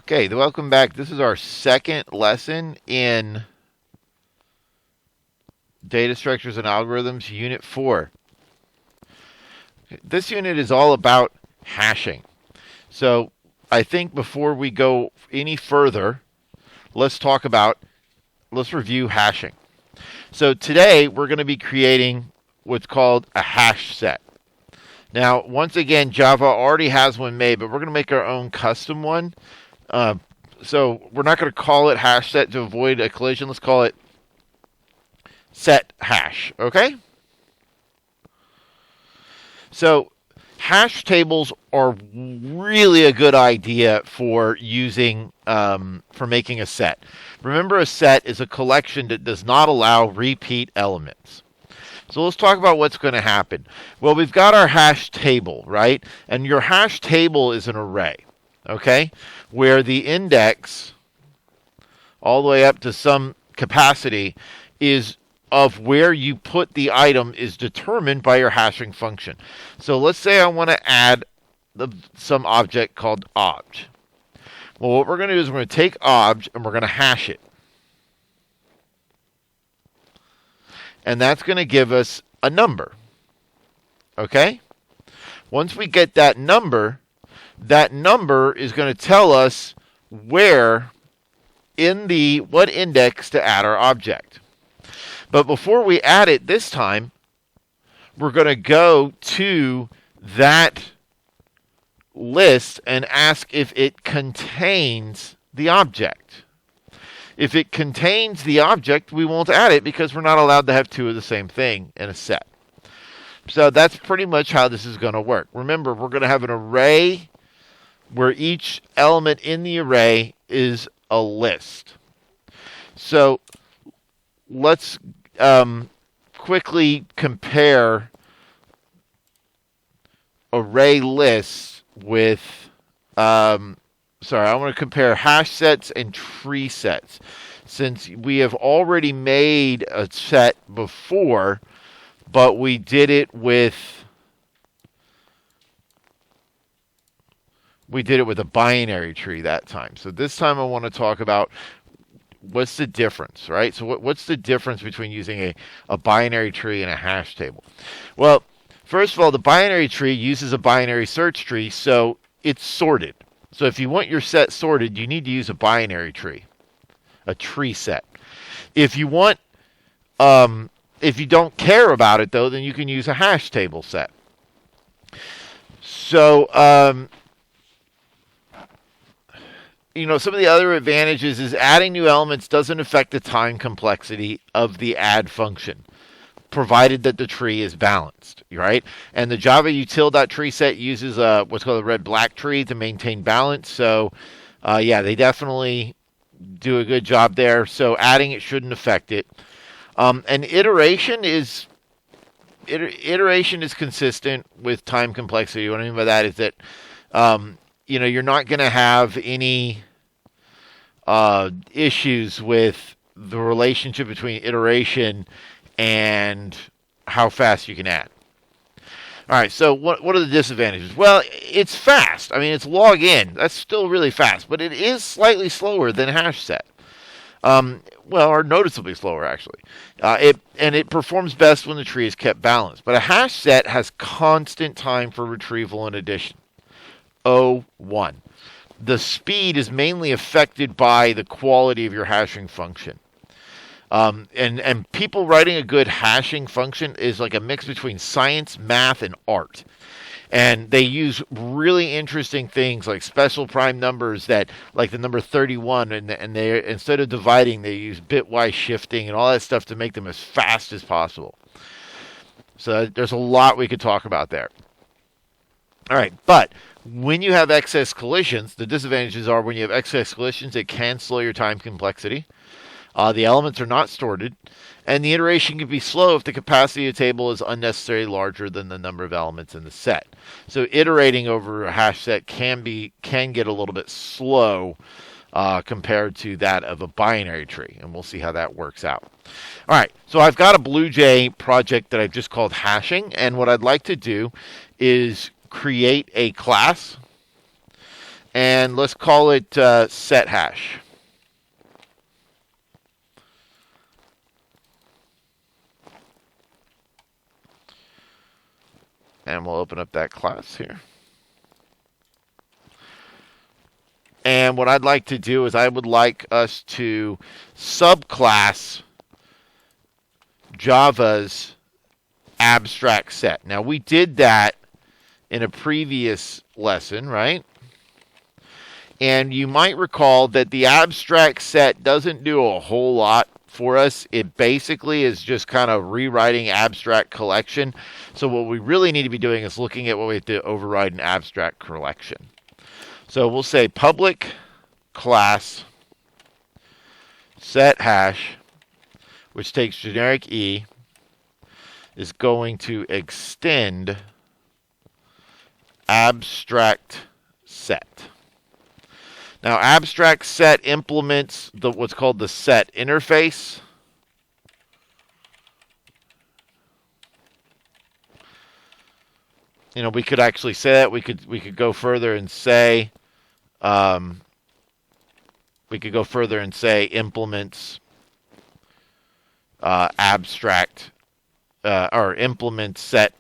Okay, welcome back. This is our second lesson in Data Structures and Algorithms, Unit 4. This unit is all about hashing. So I think before we go any further, let's review hashing. So today we're going to be creating what's called a hash set. Now, once again, Java already has one made, but we're going to make our own custom one. So we're not going to call it hash set to avoid a collision. Let's call it set hash, okay? So hash tables are really a good idea for using, for making a set. Remember, a set is a collection that does not allow repeat elements. So let's talk about what's going to happen. Well, we've got our hash table, right? And your hash table is an array, okay? Where the index, all the way up to some capacity, is of where you put the item is determined by your hashing function. So let's say I want to add some object called obj. Well, what we're going to do is we're going to take obj and we're going to hash it. And that's going to give us a number. Okay? Once we get that number is going to tell us where in what index to add our object. But before we add it this time, we're going to go to that list and ask if it contains the object. If it contains the object, we won't add it because we're not allowed to have two of the same thing in a set. So that's pretty much how this is going to work. Remember, we're going to have an array where each element in the array is a list. So let's quickly compare array lists with I want to compare hash sets and tree sets. Since we have already made a set before, but we did it with a binary tree that time. So this time I want to talk about what's the difference, right? So what's the difference between using a binary tree and a hash table? Well, first of all, the binary tree uses a binary search tree, so it's sorted. So if you want your set sorted, you need to use a binary tree, a tree set. If you want, if you don't care about it though, then you can use a hash table set. So, some of the other advantages is adding new elements doesn't affect the time complexity of the add function, provided that the tree is balanced, right? And the java.util.AbstractSet uses what's called a red-black tree to maintain balance. So, yeah, they definitely do a good job there. So adding it shouldn't affect it. And iteration is consistent with time complexity. What I mean by that is that you're not going to have any issues with the relationship between iteration and how fast you can add. All right, so what are the disadvantages? Well, it's fast. I mean, it's log in. That's still really fast, but it is slightly slower than hash set. Or noticeably slower, actually. It performs best when the tree is kept balanced. But a hash set has constant time for retrieval and addition. 1. The speed is mainly affected by the quality of your hashing function. And people writing a good hashing function is like a mix between science, math, and art. And they use really interesting things like special prime numbers that, like the number 31, and they, instead of dividing, they use bitwise shifting and all that stuff to make them as fast as possible. So there's a lot we could talk about there. All right, but when you have excess collisions, the disadvantages are when you have excess collisions, it can slow your time complexity. The elements are not sorted, and the iteration can be slow if the capacity of the table is unnecessarily larger than the number of elements in the set. So iterating over a hash set can get a little bit slow compared to that of a binary tree, and we'll see how that works out. All right, so I've got a BlueJ project that I've just called hashing, and what I'd like to do is create a class And let's call it set hash. And we'll open up that class here. And what I'd like to do is I would like us to subclass Java's abstract set. Now, we did that in a previous lesson, right? And you might recall that the abstract set doesn't do a whole lot for us. It basically is just kind of rewriting abstract collection. So what we really need to be doing is looking at what we have to override an abstract collection. So we'll say public class set hash, which takes generic E, is going to extend abstract set. Now, abstract set implements what's called the set interface. You know, we could actually say that. We could go further and say implements abstract or implements set,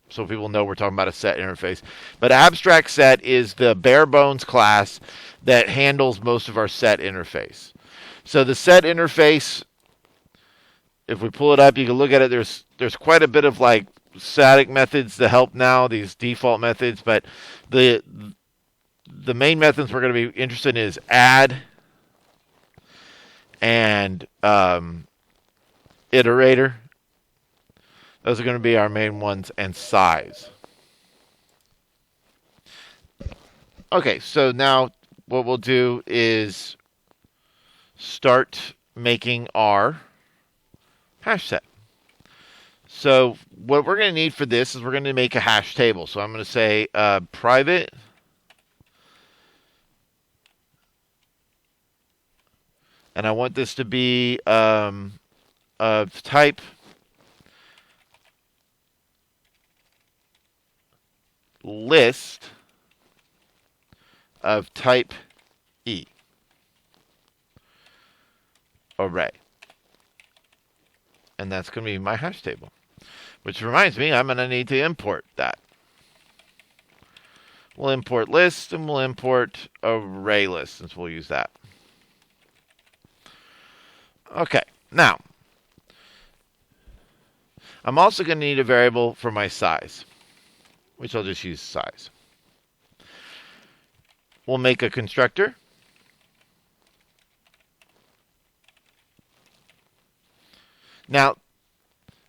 so people know we're talking about a set interface. But abstract set is the bare bones class that handles most of our set interface. So the set interface, if we pull it up, you can look at it. There's quite a bit of like static methods to help now, these default methods, but the main methods we're going to be interested in is add and iterator. Those are going to be our main ones, and size. Okay, so now what we'll do is start making our hash set. So what we're going to need for this is we're going to make a hash table. So I'm going to say private and I want this to be of type list of type E array. And that's going to be my hash table. Which reminds me, I'm going to need to import that. We'll import list and we'll import array list since we'll use that. Okay, now I'm also going to need a variable for my size, which I'll just use size. We'll make a constructor. Now,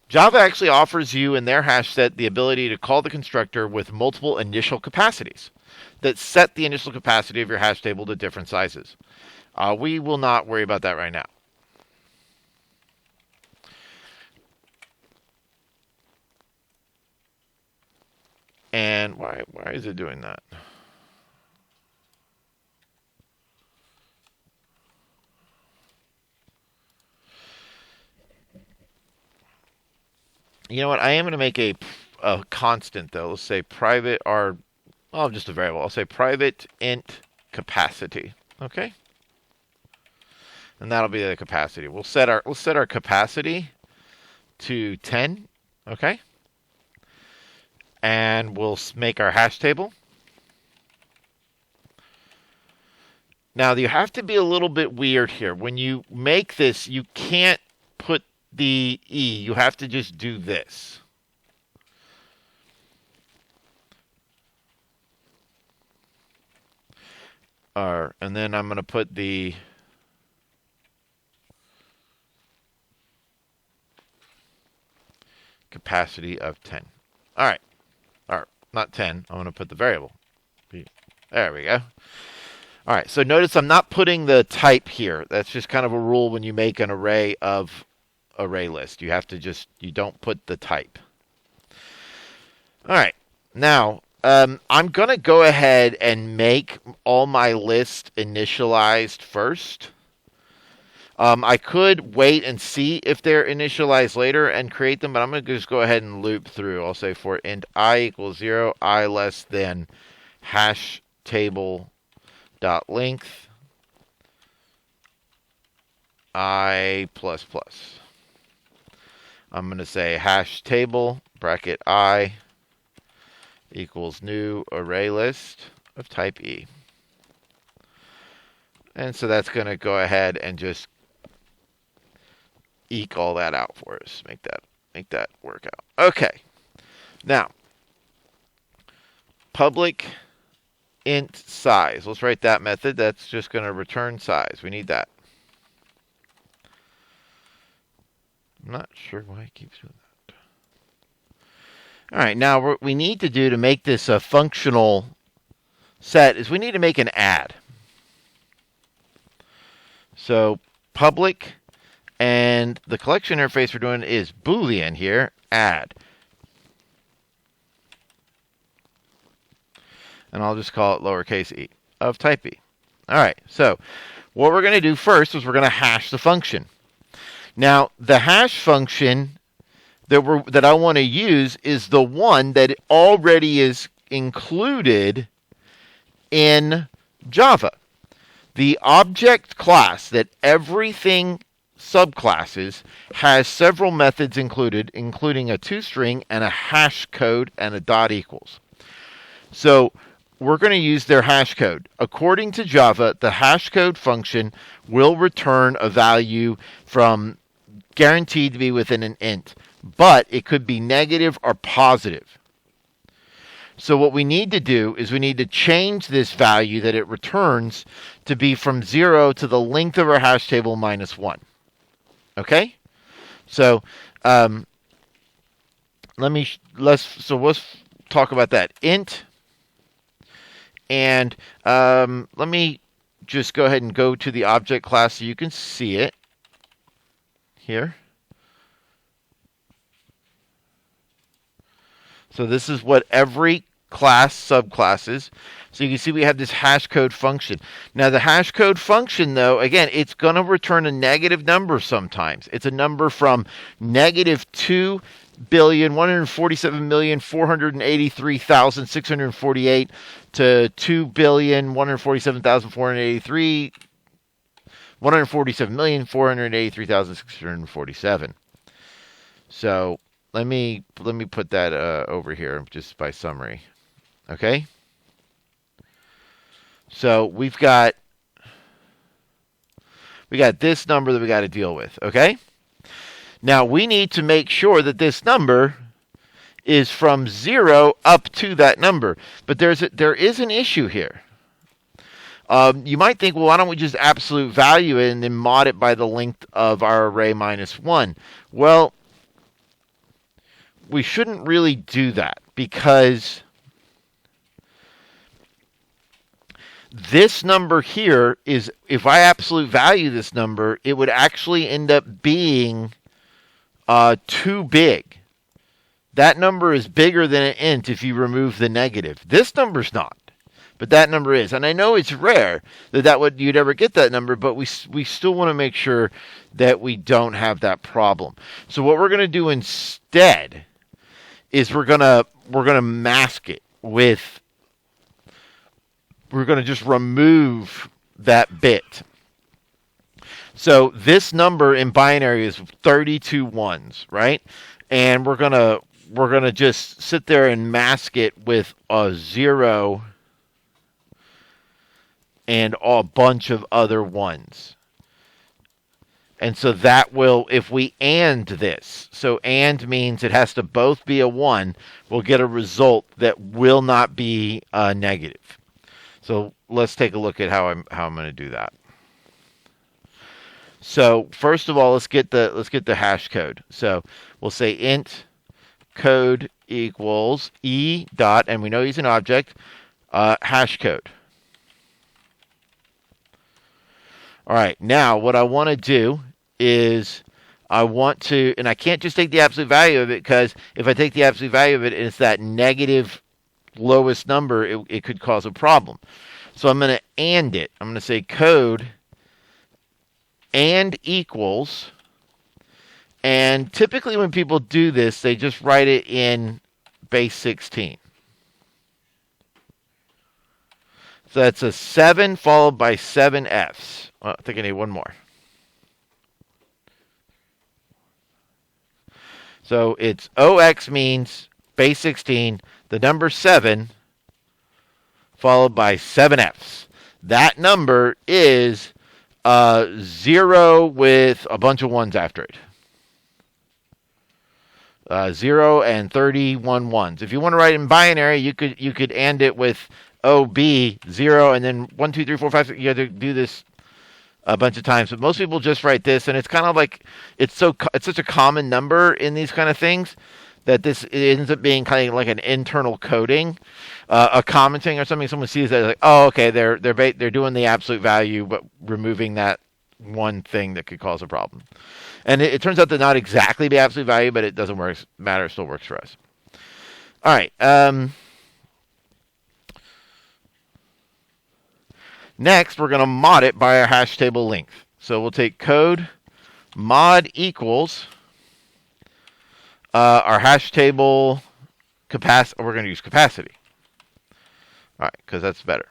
Java actually offers you in their hash set the ability to call the constructor with multiple initial capacities that set the initial capacity of your hash table to different sizes. We will not worry about that right now. And why is it doing that? You know what? I am going to make a constant, though. Let's say private, or just a variable. I'll say private int capacity. Okay? And that'll be the capacity. We'll set our capacity to 10. Okay? And we'll make our hash table. Now, you have to be a little bit weird here. When you make this, you can't put the E. You have to just do this. And then I'm going to put the capacity of 10. All right. Or not 10. I'm going to put the variable. There we go. All right. So notice I'm not putting the type here. That's just kind of a rule when you make an array of array list. You have to you don't put the type. All right. Now, I'm going to go ahead and make all my lists initialized first. I could wait and see if they're initialized later and create them, but I'm going to just go ahead and loop through. I'll say for int I equals 0, I less than hash table dot length I plus plus. I'm going to say hash table bracket I equals new array list of type E. And so that's going to go ahead and just eke all that out for us. Make that work out. Okay. Now, public int size. Let's write that method. That's just going to return size. We need that. I'm not sure why it keeps doing that. All right, now what we need to do to make this a functional set is we need to make an add. So public, and the collection interface we're doing is Boolean here, add. And I'll just call it lowercase e of type E. All right, so what we're going to do first is we're going to hash the function. Now, the hash function that I want to use is the one that already is included in Java. The object class that everything subclasses has several methods included, including a toString and a hashCode and a dot equals. So we're going to use their hashCode. According to Java, the hashCode function will return a value from guaranteed to be within an int, but it could be negative or positive. So what we need to do is we need to change this value that it returns to be from 0 to the length of our hash table minus 1. Okay? So let's talk about that. Int, and let me just go ahead and go to the object class so you can see it here. So this is what every class subclass is. So you can see we have this hashCode function. Now the hashCode function, though, again, it's going to return a negative number sometimes. It's a number from negative 2,147,483,648 to 147,483,647. So let me put that over here just by summary. Okay? So we got this number that we got to deal with, okay? Now we need to make sure that this number is from 0 up to that number. But there is an issue here. You might think, well, why don't we just absolute value it and then mod it by the length of our array minus 1? Well, we shouldn't really do that, because this number here is, if I absolute value this number, it would actually end up being too big. That number is bigger than an int if you remove the negative. This number's not, but that number is. And I know it's rare that you'd ever get that number, but we still want to make sure that we don't have that problem. So what we're going to do instead is we're gonna mask it with, we're gonna just remove that bit. So this number in binary is 32 ones, right? And we're gonna just sit there and mask it with a 0 and a bunch of other ones. And so that will, if we AND this, so AND means it has to both be a 1, we'll get a result that will not be negative. So let's take a look at how I'm going to do that. So first of all, let's get the hash code. So we'll say int code equals e dot, and we know he's an object, hash code. All right, now what I want to do is I want to, and I can't just take the absolute value of it, because if I take the absolute value of it and it's that negative lowest number, it could cause a problem. So I'm going to AND it. I'm going to say code and equals, and typically when people do this, they just write it in base 16. So that's a 7 followed by 7 Fs. Well, I think I need one more. So it's OX means base 16, the number 7, followed by 7 Fs. That number is 0 with a bunch of 1s after it. 0 and 31 ones. If you want to write in binary, you could end it with OB 0 and then 1, 2, 3, 4, 5. You have to do this a bunch of times, but most people just write this, and it's kind of like it's such a common number in these kind of things that it ends up being kind of like an internal coding, a commenting or something. Someone sees that like, oh, okay, they're doing the absolute value, but removing that one thing that could cause a problem. And it turns out to not exactly be absolute value, but it doesn't matter. It still works for us. All right. Next, we're going to mod it by our hash table length. So we'll take code mod equals our hash table capacity. We're going to use capacity. All right, because that's better.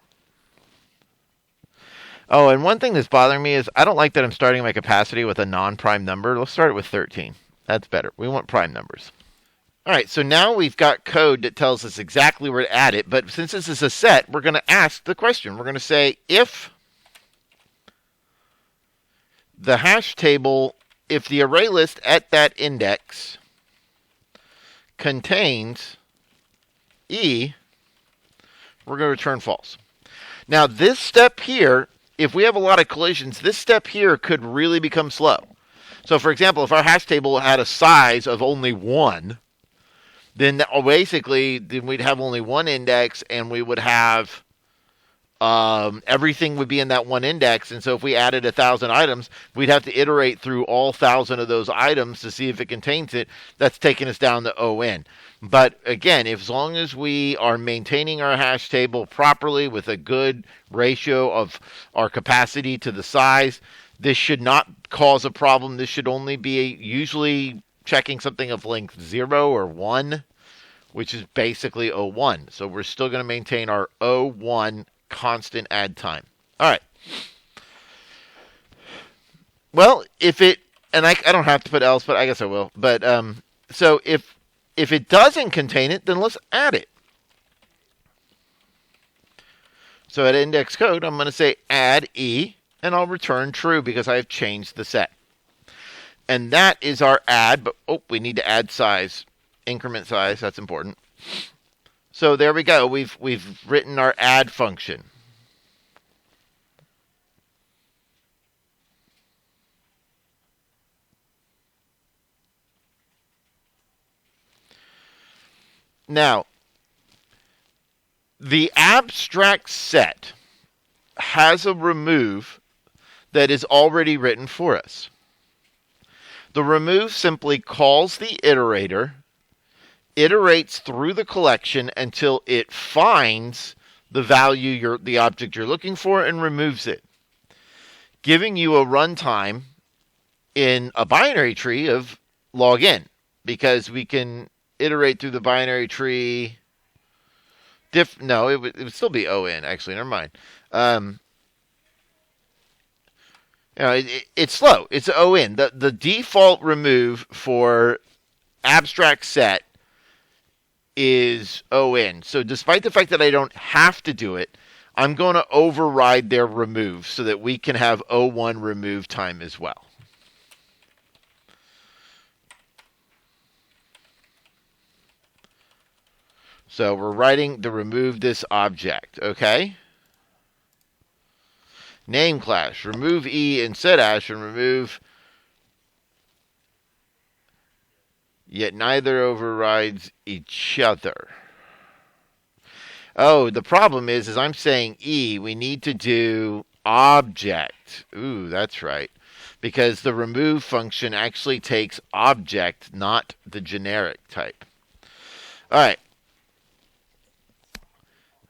Oh, and one thing that's bothering me is I don't like that I'm starting my capacity with a non-prime number. Let's start it with 13. That's better. We want prime numbers. All right, so now we've got code that tells us exactly where to add it, but since this is a set, we're going to ask the question. We're going to say if the hash table, if the array list at that index contains E, we're going to return false. Now, this step here, if we have a lot of collisions, this step here could really become slow. So, for example, if our hash table had a size of only 1, then basically we'd have only one index, and we would have everything would be in that one index. And so if we added 1,000 items, we'd have to iterate through all 1,000 of those items to see if it contains it. That's taking us down to ON. But again, as long as we are maintaining our hash table properly with a good ratio of our capacity to the size, this should not cause a problem. This should only be usually checking something of length 0 or 1, which is basically O1. So we're still going to maintain our O1 constant add time. All right. Well, if it, and I don't have to put else, but I guess I will. But so if it doesn't contain it, then let's add it. So at index code, I'm going to say add E, and I'll return true because I've changed the set. And that is our add, but we need to add size, increment size. That's important. So there we go. We've written our add function. Now, the abstract set has a remove that is already written for us. The remove simply calls the iterator, iterates through the collection until it finds the value, the object you're looking for, and removes it, giving you a runtime in a binary tree of log n, because we can iterate through the binary tree. No, it would still be ON, actually. Never mind. It's slow. It's ON. The default remove for abstract set is ON. So despite the fact that I don't have to do it, I'm going to override their remove so that we can have O1 remove time as well. So we're writing the remove this object, okay? Name class, remove E and set hash, and remove, yet neither overrides each other. Oh, the problem is I'm saying E, we need to do object. Ooh, that's right. Because the remove function actually takes object, not the generic type. All right.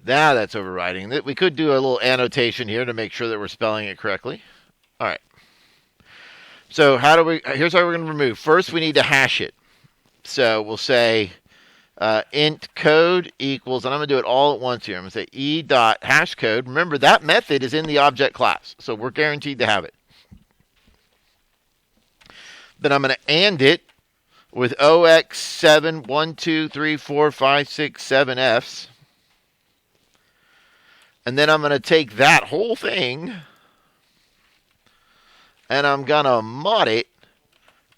Now that's overriding. We could do a little annotation here to make sure that we're spelling it correctly. All right. So here's how we're going to remove. First, we need to hash it. So we'll say int code equals, and I'm going to do it all at once here. I'm going to say e dot hashCode. Remember, that method is in the object class, so we're guaranteed to have it. Then I'm going to AND it with OX7, 1, 2, 3, 4, 5, 6, 7 Fs. And then I'm going to take that whole thing and I'm going to mod it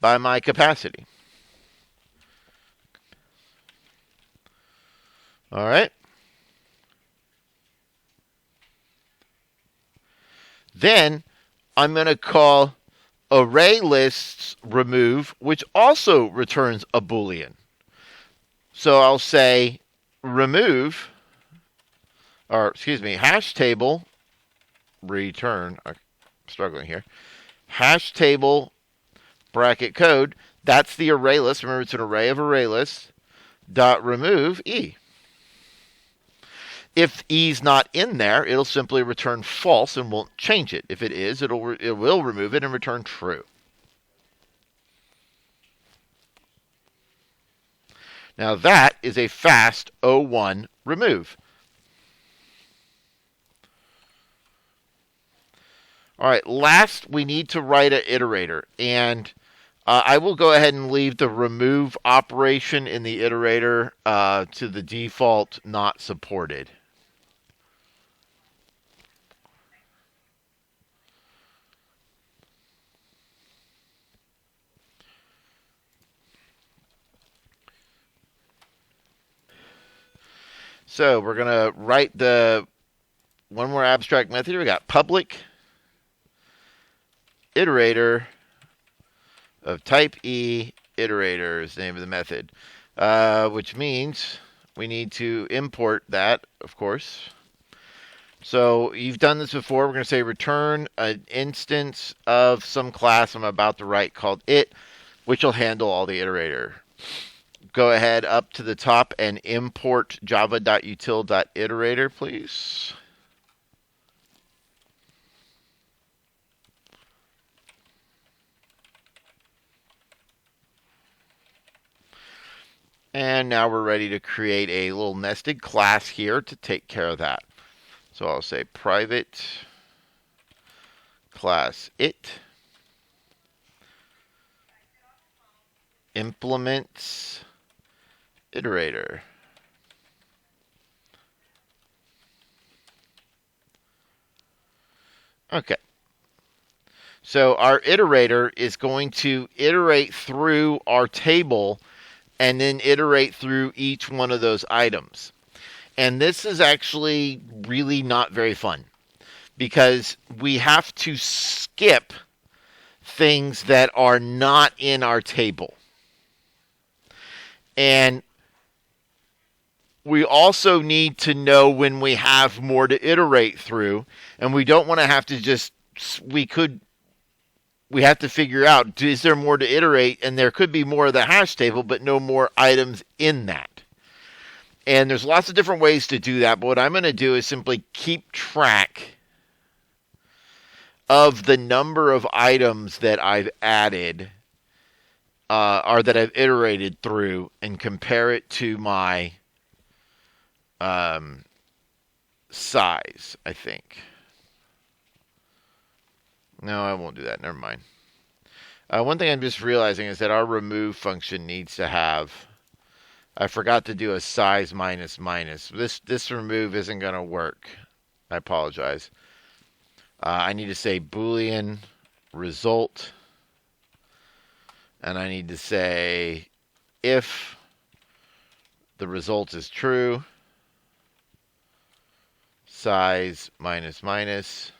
by my capacity. All right. Then I'm going to call ArrayLists remove, which also returns a Boolean. So I'll say remove, or excuse me, hash table return. I'm struggling here. Hash table bracket code. That's the array list. Remember, it's an array of array lists. Dot remove e. If e's not in there, it'll simply return false and won't change it. If it is, it will remove it and return true. Now that is a fast O1 remove. All right, last we need to write an iterator, and I will go ahead and leave the remove operation in the iterator to the default not supported. So we're going to write the one more abstract method. We got public iterator of type E iterator is the name of the method, which means we need to import that, of course. So you've done this before. We're going to say return an instance of some class I'm about to write called it, which will handle all the iterator. Go ahead up to the top and import java.util.iterator, please. And now we're ready to create a little nested class here to take care of that. So I'll say private class it implements iterator. Okay. So our iterator is going to iterate through our table and then iterate through each one of those items. And this is actually really not very fun because we have to skip things that are not in our table. And we also need to know when we have more to iterate through, and we don't want to have to just, we have to figure out, is there more to iterate, and there could be more of the hash table, but no more items in that. And there's lots of different ways to do that, but what I'm going to do is simply keep track of the number of items that I've added, or that I've iterated through, and compare it to my size, I think. No, I won't do that. Never mind. One thing I'm just realizing is that our remove function needs to have, I forgot to do a size minus minus. This remove isn't going to work. I apologize. I need to say Boolean result. And I need to say if the result is true, size minus minus,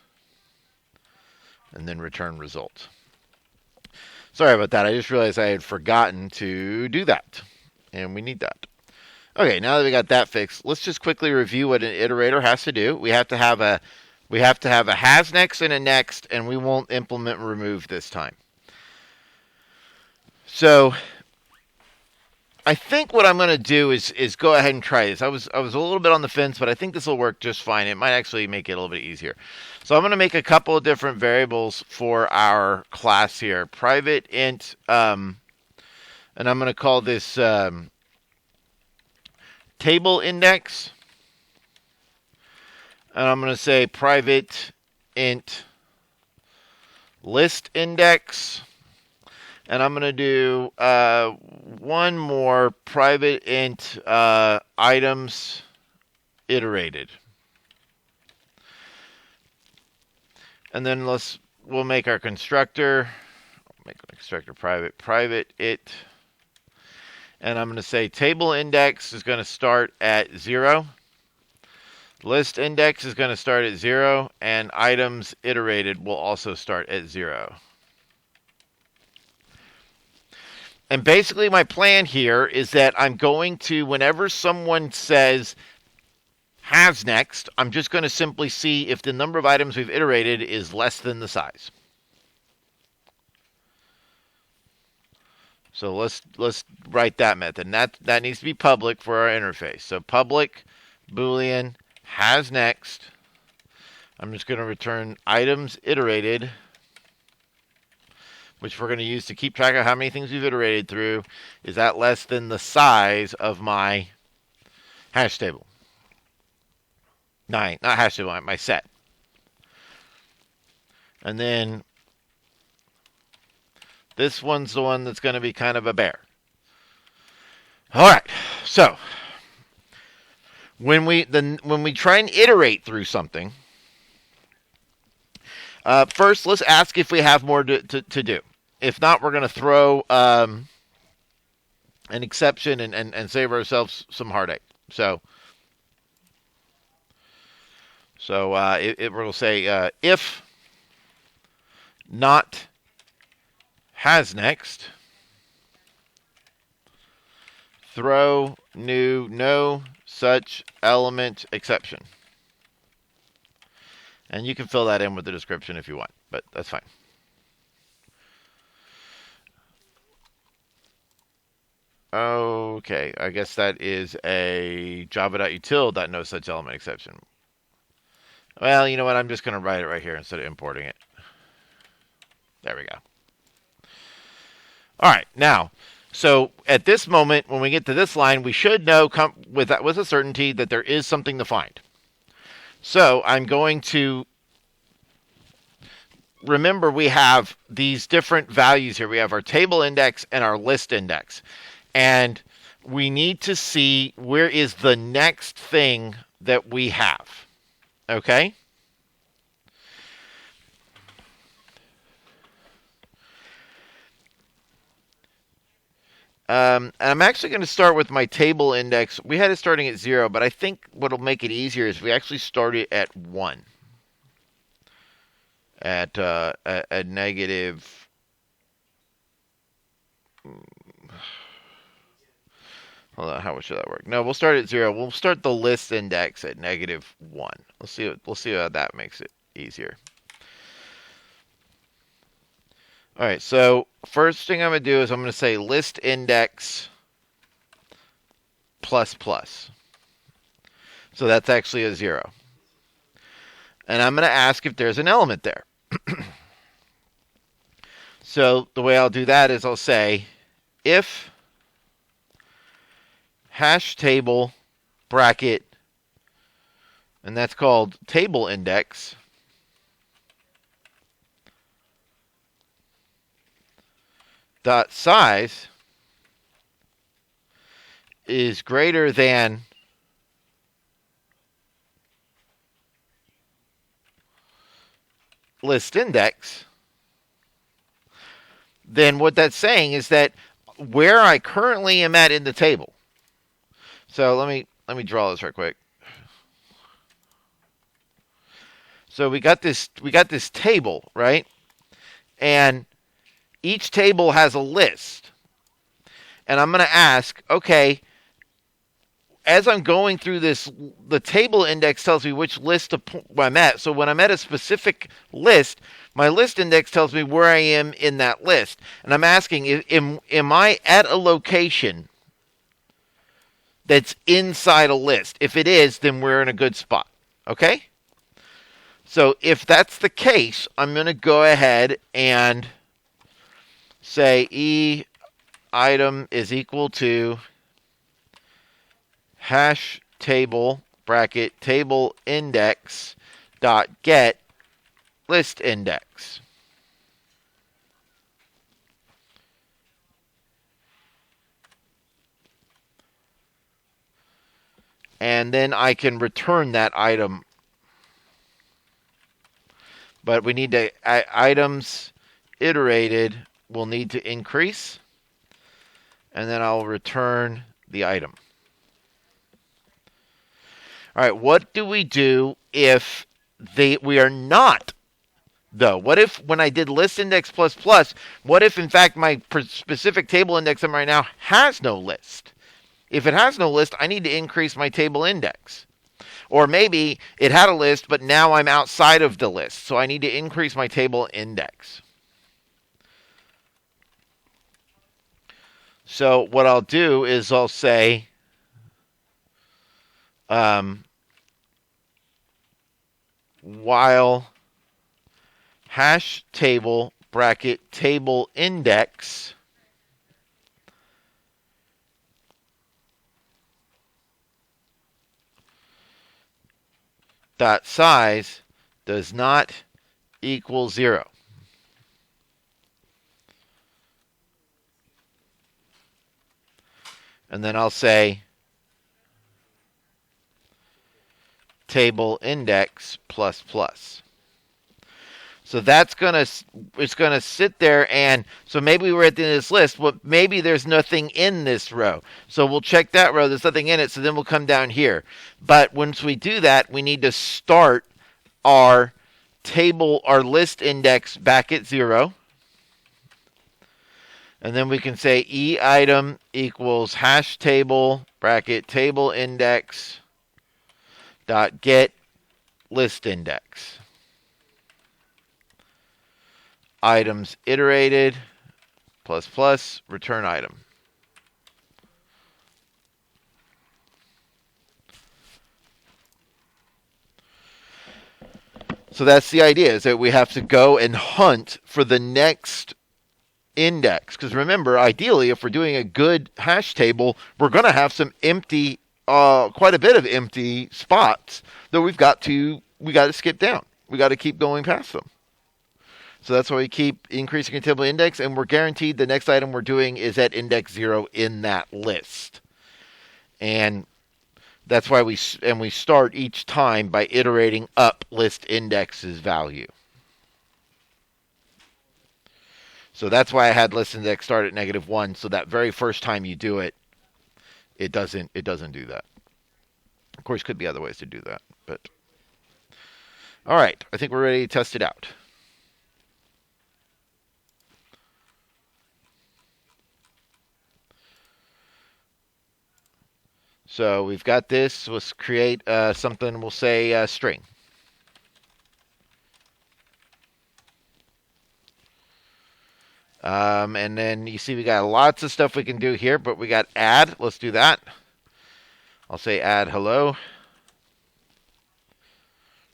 and then return result. Sorry about that. I just realized I had forgotten to do that, and we need that. Okay, now that we got that fixed, let's just quickly review what an iterator has to do. We have to have a has next and a next, and we won't implement remove this time. So I think what I'm going to do is go ahead and try this. I was a little bit on the fence, but I think this will work just fine. It might actually make it a little bit easier. So I'm going to make a couple of different variables for our class here. Private int, and I'm going to call this table index, and I'm going to say private int list index, and I'm going to do one more private int items iterated. And then we'll make our constructor, make the constructor private it, and I'm going to say table index is going to start at 0. List index is going to start at 0, and items iterated will also start at 0. And basically my plan here is that I'm going to, whenever someone says has next, I'm just going to simply see if the number of items we've iterated is less than the size. So let's write that method. And that needs to be public for our interface. So public boolean has next. I'm just going to return items iterated, which we're going to use to keep track of how many things we've iterated through. Is that less than the size of my hash table? Not hash table, my set. And then this one's the one that's going to be kind of a bear. All right, so when we try and iterate through something, first let's ask if we have more to do. If not, we're going to throw an exception and save ourselves some heartache. So it will say if not has next, throw new no such element exception. And you can fill that in with the description if you want, but that's fine. Okay, I guess that is a java.util.no such element exception. Well, you know what? I'm just going to write it right here instead of importing it. There we go. All right, now, so at this moment, when we get to this line, we should know with a certainty that there is something to find. So I'm going to remember we have these different values here. We have our table index and our list index. And we need to see where is the next thing that we have. Okay? And I'm actually going to start with my table index. We had it starting at 0, but I think what will make it easier is we actually start it at 1. At negative... Hold on, how should that work? No, we'll start at 0. We'll start the list index at negative 1. We'll see how that makes it easier. All right, so first thing I'm going to do is I'm going to say list index plus plus. So that's actually a 0. And I'm going to ask if there's an element there. So the way I'll do that is I'll say if hash table bracket, and that's called table index, dot size is greater than list index, then what that's saying is that where I currently am at in the table. So let me draw this right quick. So we got this table, right? And each table has a list. And I'm going to ask, okay, as I'm going through this, the table index tells me which list I'm at. So when I'm at a specific list, my list index tells me where I am in that list. And I'm asking, am I at a location that's inside a list? If it is, then we're in a good spot. Okay? So if that's the case, I'm going to go ahead and say e item is equal to hash table bracket table index dot get list index. And then I can return that item. But we need to, items iterated will need to increase. And then I'll return the item. All right, what do we do if we are not, though? What if when I did list index plus plus, what if in fact my specific table index I'm right now has no list? If it has no list, I need to increase my table index. Or maybe it had a list, but now I'm outside of the list, so I need to increase my table index. So what I'll do is I'll say while hash table bracket table index dot size does not equal 0. And then I'll say table index plus plus. So it's gonna sit there, and so maybe we're at the end of this list, but maybe there's nothing in this row. So we'll check that row, there's nothing in it, so then we'll come down here. But once we do that, we need to start our list index back at 0. And then we can say e item equals hash table bracket table index dot get list index. Items iterated plus plus return item. So that's the idea, is that we have to go and hunt for the next index. Because remember, ideally, if we're doing a good hash table, we're going to have some empty, quite a bit of empty spots that we got to skip down. We got to keep going past them. So that's why we keep increasing the table index, and we're guaranteed the next item we're doing is at index 0 in that list. And that's why we start each time by iterating up list index's value. So that's why I had list index start at -1. So that very first time you do it, it doesn't do that. Of course, could be other ways to do that, but all right, I think we're ready to test it out. So we've got this. Let's create something. We'll say string. And then you see we got lots of stuff we can do here, but we got add. Let's do that. I'll say add hello.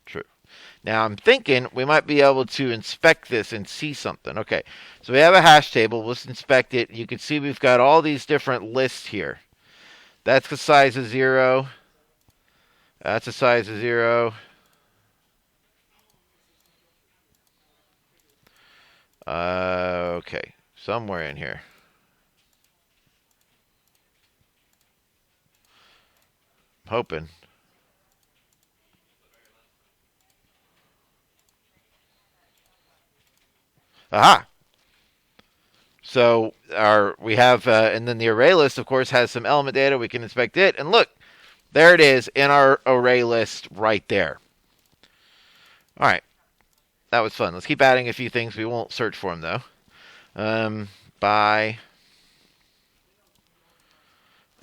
True. Now I'm thinking we might be able to inspect this and see something. Okay, so we have a hash table. Let's inspect it. You can see we've got all these different lists here. That's the size of 0. That's the size of 0. Okay, somewhere in here. I'm hoping. Aha! So we have, and then the array list, of course, has some element data. We can inspect it, and look, there it is in our array list right there. All right, that was fun. Let's keep adding a few things. We won't search for them though. By.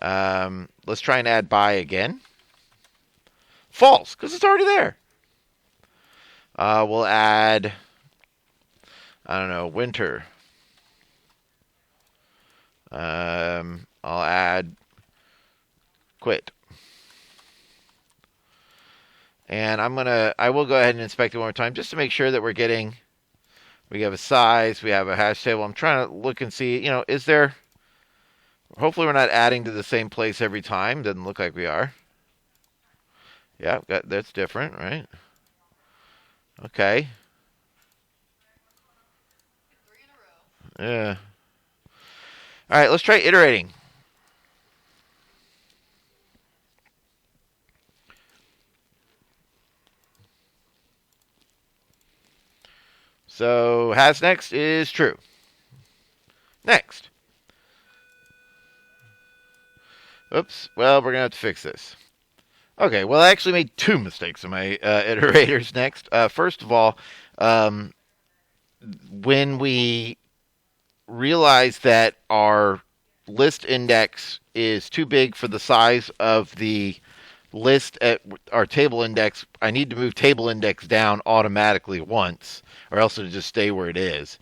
Let's try and add by again. False, because it's already there. We'll add, I don't know, winter. I'll add quit. And I will go ahead and inspect it one more time just to make sure that we have a size, we have a hash table. I'm trying to look and see, is there Hopefully we're not adding to the same place every time. Doesn't look like we are. Yeah, that's different, right? Okay. Yeah. All right, let's try iterating. So has next is true. Next. Oops. Well, we're going to have to fix this. Okay, well, I actually made two mistakes in my iterators next. First of all, um, when we realize that our list index is too big for the size of the list at our table index, I need to move table index down automatically once, or else it'll just stay where it is.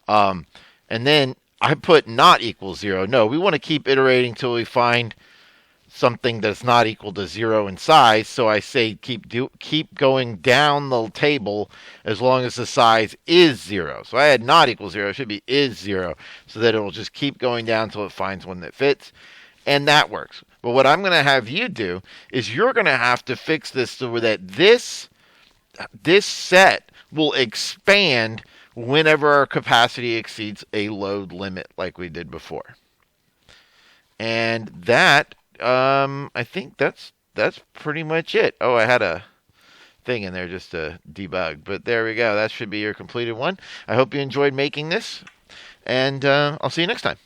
And then I put not equals 0. No, we want to keep iterating until we find something that's not equal to 0 in size. So I say keep going down the table as long as the size is 0. So I had not equal 0. It should be is 0, so that it will just keep going down until it finds one that fits. And that works. But what I'm going to have you do is you're going to have to fix this so that this set will expand whenever our capacity exceeds a load limit like we did before. And that, I think that's pretty much it. Oh, I had a thing in there just to debug. But there we go. That should be your completed one. I hope you enjoyed making this. And I'll see you next time.